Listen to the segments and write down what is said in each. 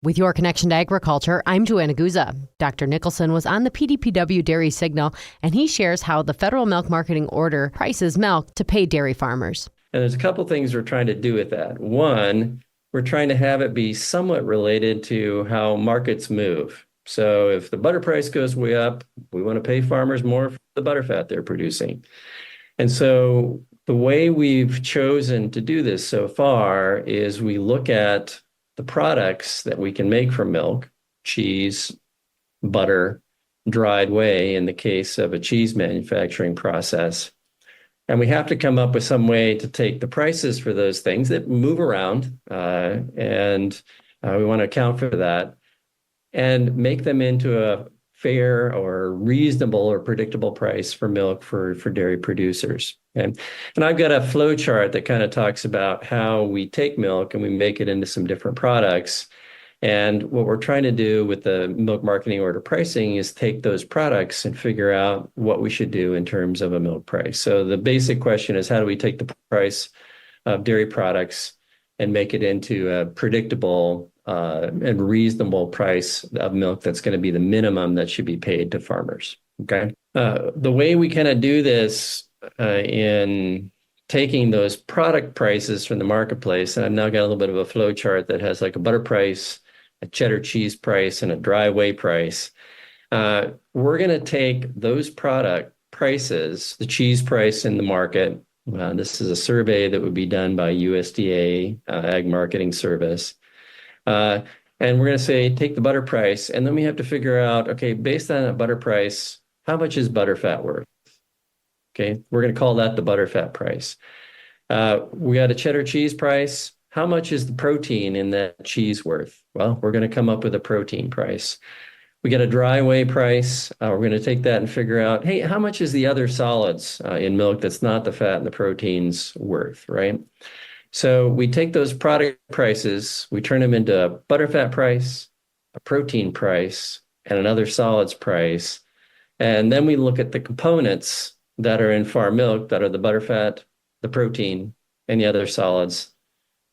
With your connection to agriculture, I'm Joanna Guza. Dr. Nicholson was on the PDPW Dairy Signal, and he shares how the Federal Milk Marketing Order prices milk to pay dairy farmers. And there's a couple things we're trying to do with that. One, we're trying to have it be somewhat related to how markets move. So if the butter price goes way up, we want to pay farmers more for the butterfat they're producing. And so the way we've chosen to do this so far is we look at the products that we can make from milk, cheese, butter, dried whey in the case of a cheese manufacturing process. And we have to come up with some way to take the prices for those things that move around, and we want to account for that and make them into a fair or reasonable or predictable price for milk for dairy producers. And I've got a flow chart that kind of talks about how we take milk and we make it into some different products. And what we're trying to do with the milk marketing order pricing is take those products and figure out what we should do in terms of a milk price. So the basic question is, how do we take the price of dairy products and make it into a predictable and reasonable price of milk that's going to be the minimum that should be paid to farmers? Okay. The way we kind of do this in taking those product prices from the marketplace, and I've now got a little bit of a flow chart that has like a butter price, a cheddar cheese price, and a dry whey price. We're going to take those product prices, the cheese price in the market. This is a survey that would be done by USDA, Ag Marketing Service. And we're going to say, take the butter price, and then we have to figure out, okay, based on that butter price, how much is butterfat worth? Okay, we're going to call that the butterfat price. We got a cheddar cheese price. How much is the protein in that cheese worth? Well, we're going to come up with a protein price. We got a dry whey price. We're going to take that and figure out, hey, how much is the other solids in milk that's not the fat and the proteins worth, right? So we take those product prices, we turn them into a butterfat price, a protein price, and another solids price. And then we look at the components that are in farm milk, that are the butterfat, the protein, and the other solids.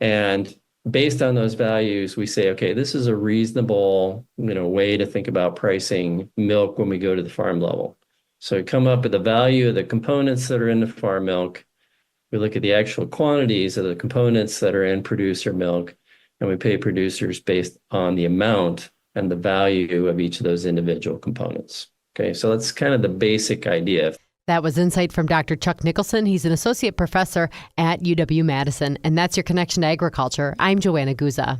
And based on those values, we say, okay, this is a reasonable, way to think about pricing milk when we go to the farm level. So we come up with the value of the components that are in the farm milk. We look at the actual quantities of the components that are in producer milk, and we pay producers based on the amount and the value of each of those individual components. Okay, so that's kind of the basic idea. That was insight from Dr. Chuck Nicholson. He's an associate professor at UW-Madison, and that's your connection to agriculture. I'm Joanna Guza.